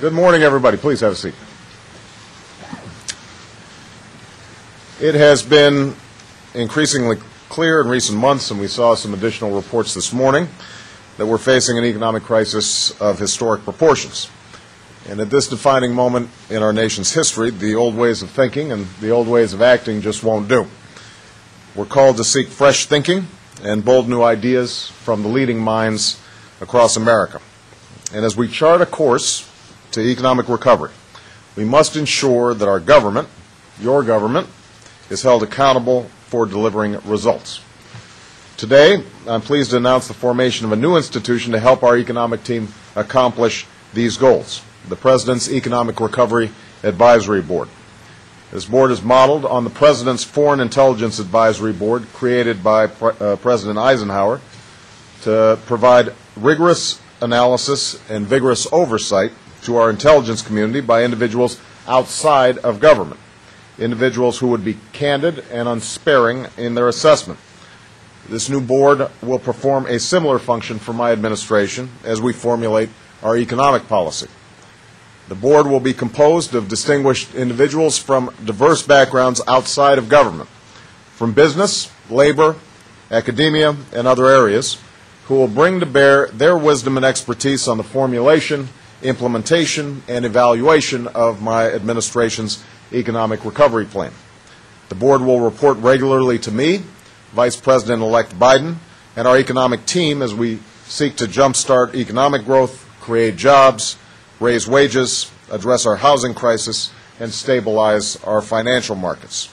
Good morning, everybody. Please have a seat. It has been increasingly clear in recent months, and we saw some additional reports this morning, that we're facing an economic crisis of historic proportions. And at this defining moment in our nation's history, the old ways of thinking and the old ways of acting just won't do. We're called to seek fresh thinking and bold new ideas from the leading minds across America. And as we chart a course to economic recovery, we must ensure that our government, your government, is held accountable for delivering results. Today, I'm pleased to announce the formation of a new institution to help our economic team accomplish these goals, the President's Economic Recovery Advisory Board. This board is modeled on the President's Foreign Intelligence Advisory Board created by President Eisenhower to provide rigorous analysis and vigorous oversight to our intelligence community by individuals outside of government, individuals who would be candid and unsparing in their assessment. This new board will perform a similar function for my administration as we formulate our economic policy. The board will be composed of distinguished individuals from diverse backgrounds outside of government, from business, labor, academia, and other areas, who will bring to bear their wisdom and expertise on the formulation, implementation, and evaluation of my administration's economic recovery plan. The board will report regularly to me, Vice President-elect Biden, and our economic team as we seek to jumpstart economic growth, create jobs, raise wages, address our housing crisis, and stabilize our financial markets.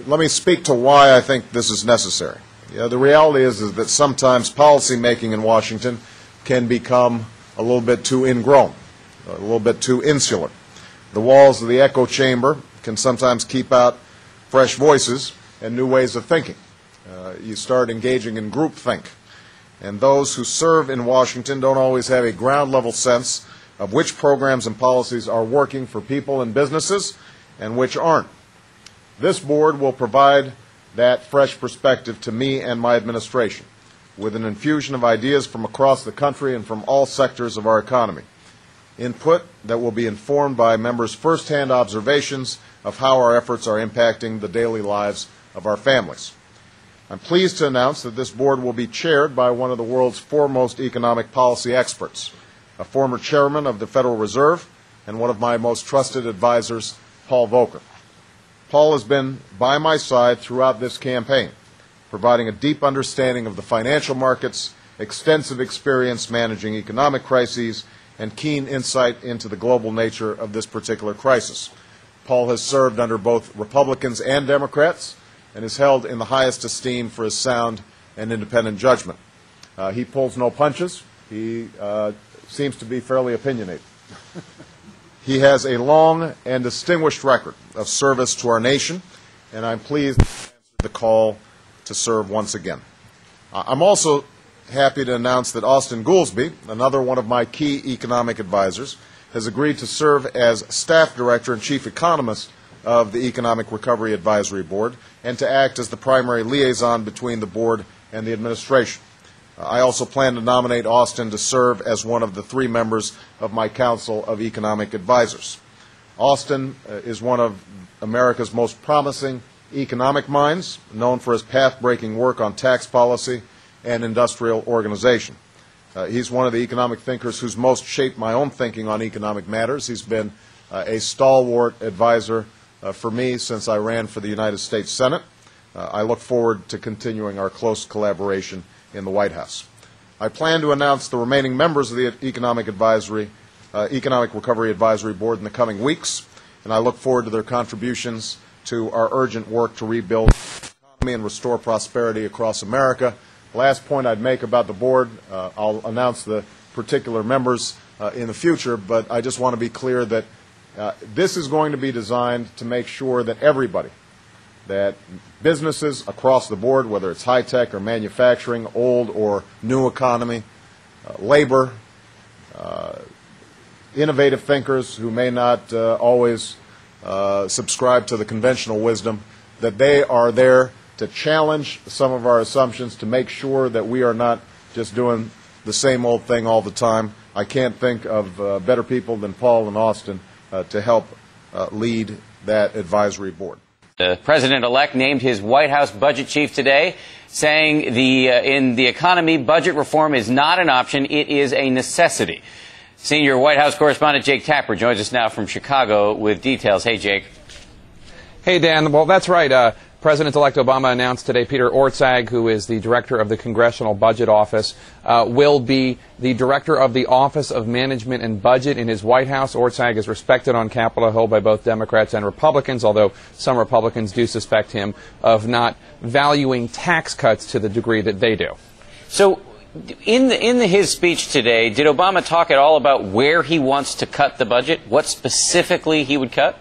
Let me speak to why I think this is necessary. The reality is that sometimes policy making in Washington can become a little bit too ingrown, a little bit too insular. The walls of the echo chamber can sometimes keep out fresh voices and new ways of thinking. You start engaging in groupthink, and those who serve in Washington don't always have a ground-level sense of which programs and policies are working for people and businesses and which aren't. This board will provide that fresh perspective to me and my administration, with an infusion of ideas from across the country and from all sectors of our economy. Input that will be informed by members' first-hand observations of how our efforts are impacting the daily lives of our families. I'm pleased to announce that this board will be chaired by one of the world's foremost economic policy experts, a former chairman of the Federal Reserve and one of my most trusted advisors, Paul Volcker. Paul has been by my side throughout this campaign, providing a deep understanding of the financial markets, extensive experience managing economic crises, and keen insight into the global nature of this particular crisis. Paul has served under both Republicans and Democrats and is held in the highest esteem for his sound and independent judgment. He pulls no punches. He seems to be fairly opinionated. He has a long and distinguished record of service to our nation, and I'm pleased to answer the call to serve once again. I'm also happy to announce that Austin Goolsbee, another one of my key economic advisors, has agreed to serve as staff director and chief economist of the Economic Recovery Advisory Board and to act as the primary liaison between the board and the administration. I also plan to nominate Austin to serve as one of the 3 members of my Council of Economic Advisors. Austin is one of America's most promising economic minds, known for his path-breaking work on tax policy and industrial organization. He's one of the economic thinkers who's most shaped my own thinking on economic matters. He's been a stalwart advisor for me since I ran for the United States Senate. I look forward to continuing our close collaboration in the White House. I plan to announce the remaining members of the Economic Recovery Advisory Board in the coming weeks, and I look forward to their contributions to our urgent work to rebuild the economy and restore prosperity across America. Last point I'd make about the board, I'll announce the particular members in the future, but I just want to be clear that this is going to be designed to make sure that everybody, that businesses across the board, whether it's high-tech or manufacturing, old or new economy, labor, innovative thinkers who may not always subscribe to the conventional wisdom, that they are there to challenge some of our assumptions, to make sure that we are not just doing the same old thing all the time, I can't think of better people than Paul and Austin to help lead that advisory board. The president-elect named his White House budget chief today, saying in the economy, budget reform is not an option, it is a necessity. Senior White House correspondent Jake Tapper joins us now from Chicago with details. Hey, Jake. Hey, Dan. Well, that's right. President-elect Obama announced today Peter Orszag, who is the director of the Congressional Budget Office, will be the director of the Office of Management and Budget in his White House. Orszag is respected on Capitol Hill by both Democrats and Republicans, although some Republicans do suspect him of not valuing tax cuts to the degree that they do. So in his speech today, did Obama talk at all about where he wants to cut the budget? What specifically he would cut?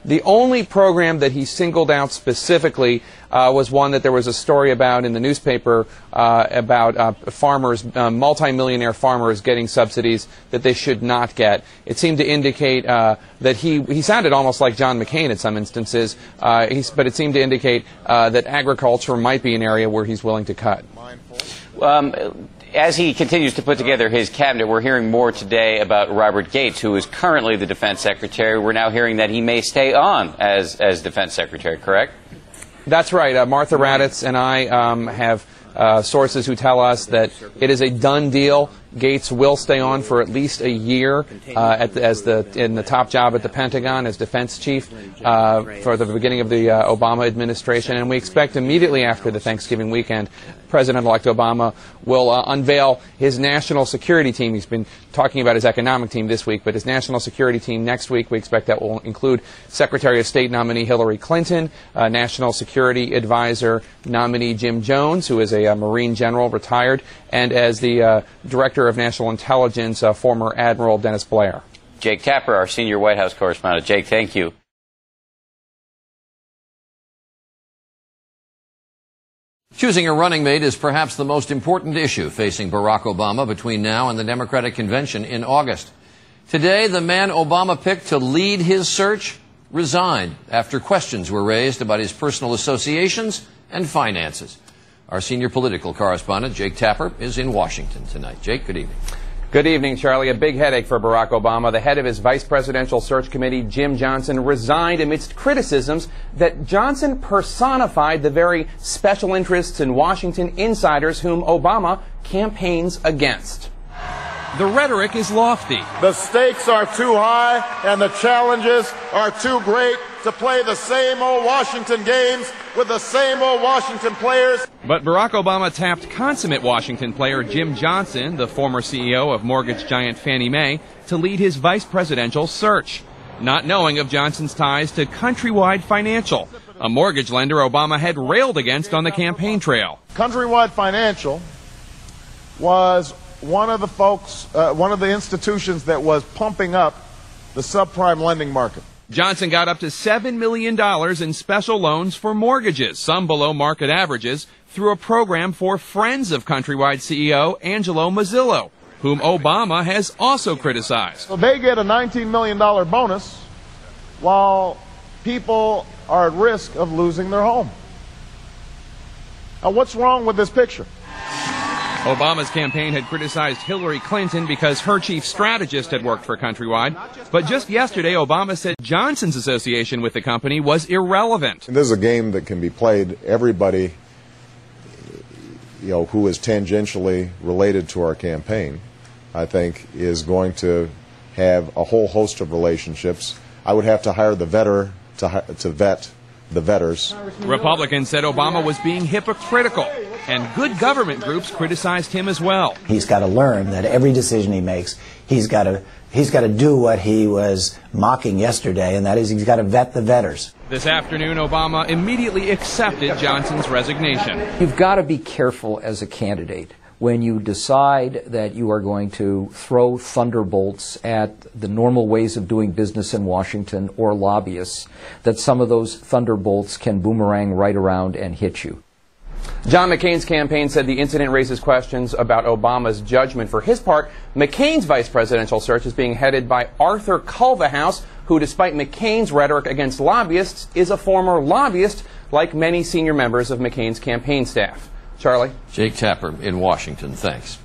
The only program that he singled out specifically was one that there was a story about in the newspaper about farmers, multimillionaire farmers getting subsidies that they should not get. It seemed to indicate that he sounded almost like John McCain in some instances, but it seemed to indicate that agriculture might be an area where he's willing to cut. As he continues to put together his cabinet, we're hearing more today about Robert Gates, who is currently the defense secretary. We're now hearing that he may stay on as defense secretary, correct? That's right. Martha Raddatz and I have sources who tell us that it is a done deal. Gates will stay on for at least a year in the top job at the Pentagon as defense chief for the beginning of the Obama administration. And we expect immediately after the Thanksgiving weekend, President-elect Obama will unveil his national security team. He's been talking about his economic team this week, but his national security team next week, we expect that will include Secretary of State nominee Hillary Clinton, National Security Advisor nominee Jim Jones, who is a Marine general, retired, and as the Director of National Intelligence, former Admiral Dennis Blair. Jake Tapper, our senior White House correspondent. Jake, thank you. Choosing a running mate is perhaps the most important issue facing Barack Obama between now and the Democratic Convention in August. Today, the man Obama picked to lead his search resigned after questions were raised about his personal associations and finances. Our senior political correspondent, Jake Tapper, is in Washington tonight. Jake, good evening. Good evening, Charlie. A big headache for Barack Obama. The head of his vice presidential search committee, Jim Johnson, resigned amidst criticisms that Johnson personified the very special interests in Washington insiders whom Obama campaigns against. The rhetoric is lofty. The stakes are too high and the challenges are too great to play the same old Washington games with the same old Washington players. But Barack Obama tapped consummate Washington player Jim Johnson, the former CEO of mortgage giant Fannie Mae, to lead his vice presidential search, not knowing of Johnson's ties to Countrywide Financial, a mortgage lender Obama had railed against on the campaign trail. Countrywide Financial was one of the institutions that was pumping up the subprime lending market. Johnson got up to $7 million in special loans for mortgages, some below market averages, through a program for friends of Countrywide CEO Angelo Mazzillo, whom Obama has also criticized. So they get a $19 million bonus while people are at risk of losing their home. Now, what's wrong with this picture? Obama's campaign had criticized Hillary Clinton because her chief strategist had worked for Countrywide. But just yesterday, Obama said Johnson's association with the company was irrelevant. This is a game that can be played. Everybody, who is tangentially related to our campaign, I think, is going to have a whole host of relationships. I would have to hire the vetter to vet the vetters. Republicans said Obama was being hypocritical, and good government groups criticized him as well. He's got to learn that every decision he makes, he's got to do what he was mocking yesterday, and that is he's got to vet the vetters. This afternoon, Obama immediately accepted Johnson's resignation. You've got to be careful as a candidate when you decide that you are going to throw thunderbolts at the normal ways of doing business in Washington or lobbyists, that some of those thunderbolts can boomerang right around and hit you. John McCain's campaign said the incident raises questions about Obama's judgment. For his part, McCain's vice presidential search is being headed by Arthur Culverhouse, who, despite McCain's rhetoric against lobbyists, is a former lobbyist, like many senior members of McCain's campaign staff. Charlie? Jake Tapper in Washington. Thanks.